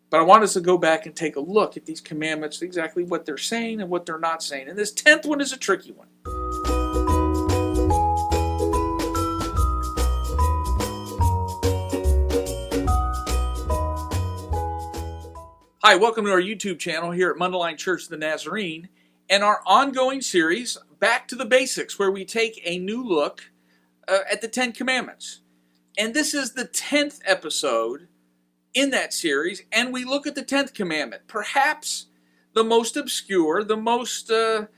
But I want us to go back and take a look at these commandments, exactly what they're saying and what they're not saying. And this 10th one is a tricky one. Hi, welcome to our YouTube channel here at Mundelein Church of the Nazarene and our ongoing series, Back to the Basics, where we take a new look at the 10 Commandments. And this is the 10th episode in that series, and we look at the 10th commandment, perhaps the most obscure, the most, or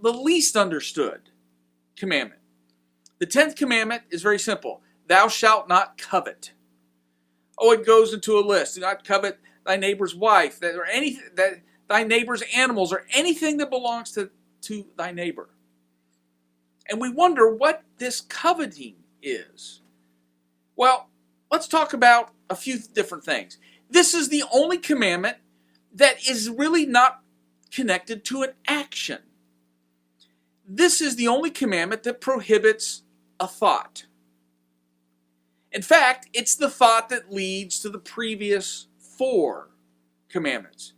the least understood commandment. The 10th commandment is very simple. Thou shalt not covet. Oh, it goes into a list. Do not covet thy neighbor's wife, or anything, that thy neighbor's animals, or anything that belongs to thy neighbor. And we wonder what this coveting is. Well, let's talk about a few different things. This is the only commandment that is really not connected to an action. This is the only commandment that prohibits a thought. In fact, it's the thought that leads to the previous 4 commandments.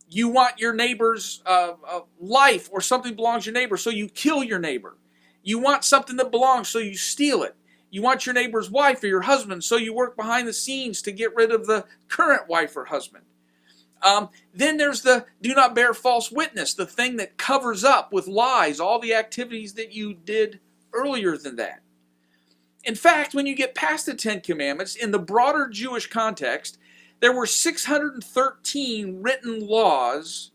You want your neighbor's life, or something belongs to your neighbor, so you kill your neighbor. You want something that belongs, so you steal it. You want your neighbor's wife or your husband, so you work behind the scenes to get rid of the current wife or husband. Then there's the do not bear false witness, the thing that covers up with lies all the activities that you did earlier than that. In fact, when you get past the 10 Commandments, in the broader Jewish context, there were 613 written laws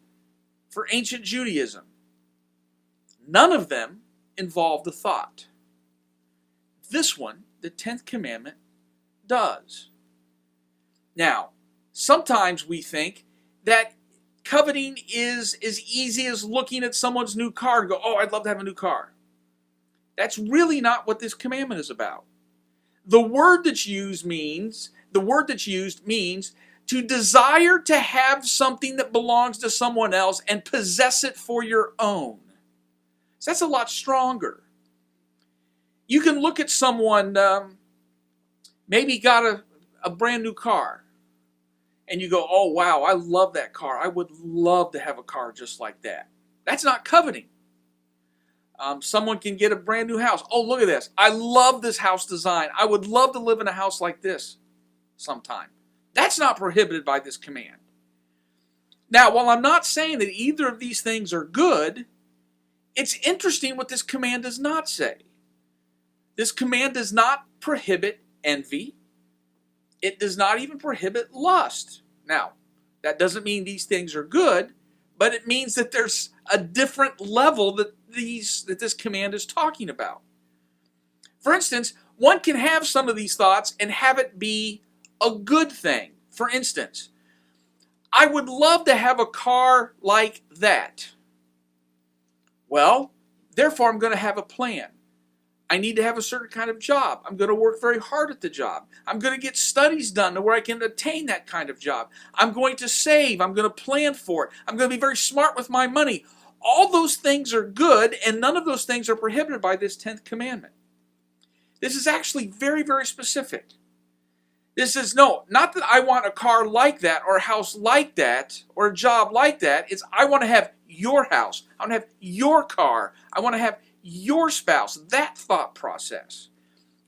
for ancient Judaism. None of them involved a thought. This one, the 10th commandment, does. Now, sometimes we think that coveting is as easy as looking at someone's new car and go, oh, I'd love to have a new car. That's really not what this commandment is about. The word that's used means to desire to have something that belongs to someone else and possess it for your own. So that's a lot stronger. You can look at someone, maybe got a brand new car, and you go, oh wow, I love that car. I would love to have a car just like that. That's not coveting. Someone can get a brand new house. Oh, look at this. I love this house design. I would love to live in a house like this sometime. That's not prohibited by this command. Now, while I'm not saying that either of these things are good, it's interesting what this command does not say. This command does not prohibit envy. It does not even prohibit lust. Now, that doesn't mean these things are good, but it means that there's a different level that this command is talking about. For instance, one can have some of these thoughts and have it be a good thing. For instance, I would love to have a car like that. Well, therefore I'm going to have a plan. I need to have a certain kind of job. I'm going to work very hard at the job. I'm going to get studies done to where I can attain that kind of job. I'm going to save. I'm going to plan for it. I'm going to be very smart with my money. All those things are good, and none of those things are prohibited by this 10th commandment. This is actually very, very specific. This is, no, not that I want a car like that, or a house like that, or a job like that. It's I want to have your house. I want to have your car. I want to have your spouse. That thought process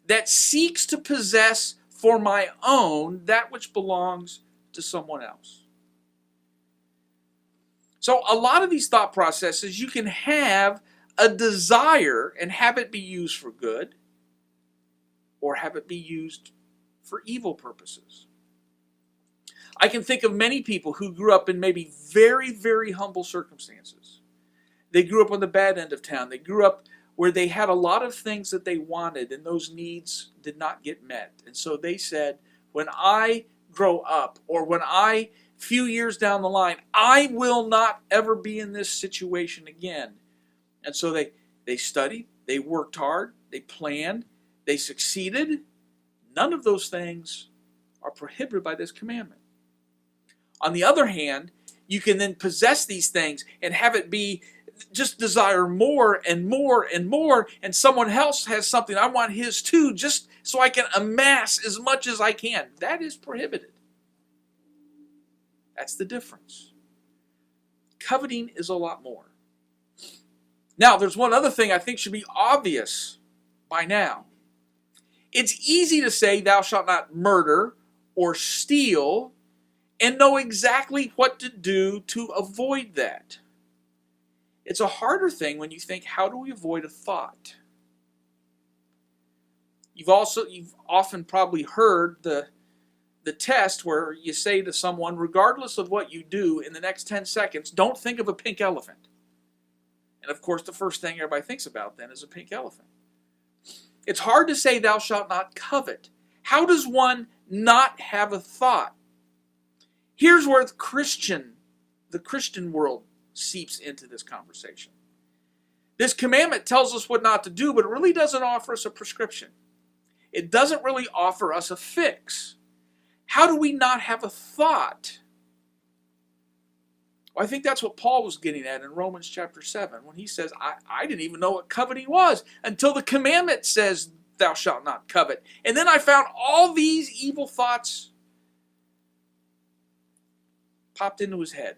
that seeks to possess for my own that which belongs to someone else. So a lot of these thought processes, you can have a desire and have it be used for good, or have it be used for evil purposes. I can think of many people who grew up in maybe very, very humble circumstances. They grew up on the bad end of town. They grew up where they had a lot of things that they wanted, and those needs did not get met. And so they said, when I grow up, or when few years down the line, I will not ever be in this situation again. And so they studied, they worked hard, they planned, they succeeded. None of those things are prohibited by this commandment. On the other hand, you can then possess these things and have it be just desire more and more and more, and someone else has something, I want his too, just so I can amass as much as I can. That is prohibited. That's the difference. Coveting is a lot more. Now, there's one other thing I think should be obvious by now. It's easy to say, thou shalt not murder or steal, and know exactly what to do to avoid that. It's a harder thing when you think, how do we avoid a thought? You've often probably heard the test where you say to someone, regardless of what you do in the next 10 seconds, don't think of a pink elephant. And of course, the first thing everybody thinks about then is a pink elephant. It's hard to say, thou shalt not covet. How does one not have a thought? Here's where the Christian world seeps into this conversation. This commandment tells us what not to do, but it really doesn't offer us a prescription. It doesn't really offer us a fix. How do we not have a thought? Well, I think that's what Paul was getting at in Romans chapter 7 when he says, I didn't even know what coveting was until the commandment says, thou shalt not covet. And then I found all these evil thoughts popped into his head.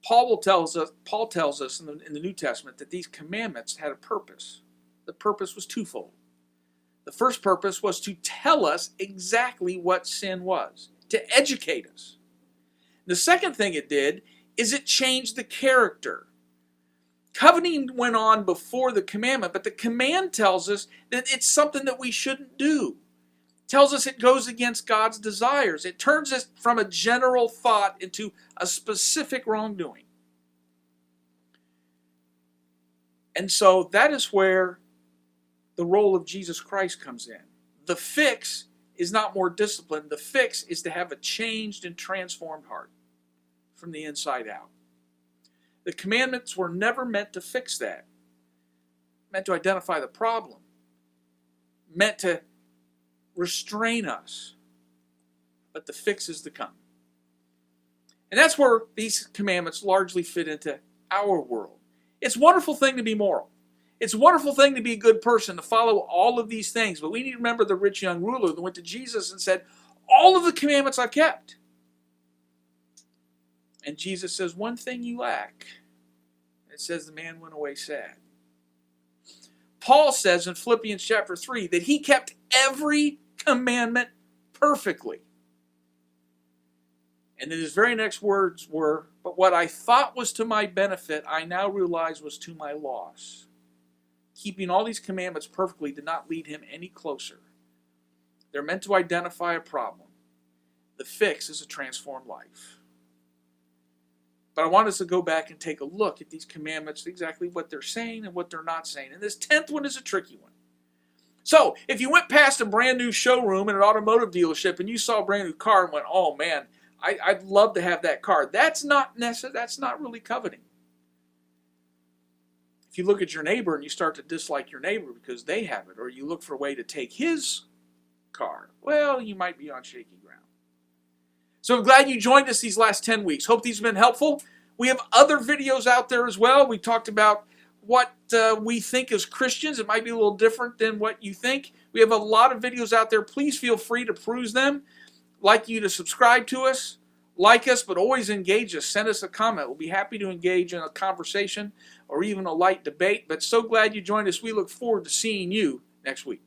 Paul tells us in the New Testament that these commandments had a purpose. The purpose was twofold. The first purpose was to tell us exactly what sin was, to educate us. The second thing it did is it changed the character. Coveting went on before the commandment, but the command tells us that it's something that we shouldn't do. It tells us it goes against God's desires. It turns us from a general thought into a specific wrongdoing. And so that is where the role of Jesus Christ comes in. The fix is not more discipline. The fix is to have a changed and transformed heart from the inside out. The commandments were never meant to fix that. Meant to identify the problem. Meant to restrain us. But the fix is to come. And that's where these commandments largely fit into our world. It's a wonderful thing to be moral. It's a wonderful thing to be a good person, to follow all of these things. But we need to remember the rich young ruler that went to Jesus and said, all of the commandments I've kept. And Jesus says, one thing you lack. It says the man went away sad. Paul says in Philippians chapter 3 that he kept every commandment perfectly. And then his very next words were, but what I thought was to my benefit, I now realize was to my loss. Keeping all these commandments perfectly did not lead him any closer. They're meant to identify a problem. The fix is a transformed life. But I want us to go back and take a look at these commandments, exactly what they're saying and what they're not saying. And this 10th one is a tricky one. So, if you went past a brand new showroom in an automotive dealership and you saw a brand new car and went, oh man, I'd love to have that car. That's not necessary. That's not really coveting. If you look at your neighbor and you start to dislike your neighbor because they have it, or you look for a way to take his car, well, you might be on shaky ground. So I'm glad you joined us these last 10 weeks. Hope these have been helpful. We have other videos out there as well. We talked about what we think as Christians. It might be a little different than what you think. We have a lot of videos out there. Please feel free to peruse them. I'd like you to subscribe to us, like us, but always engage us. Send us a comment. We'll be happy to engage in a conversation or even a light debate. But so glad you joined us. We look forward to seeing you next week.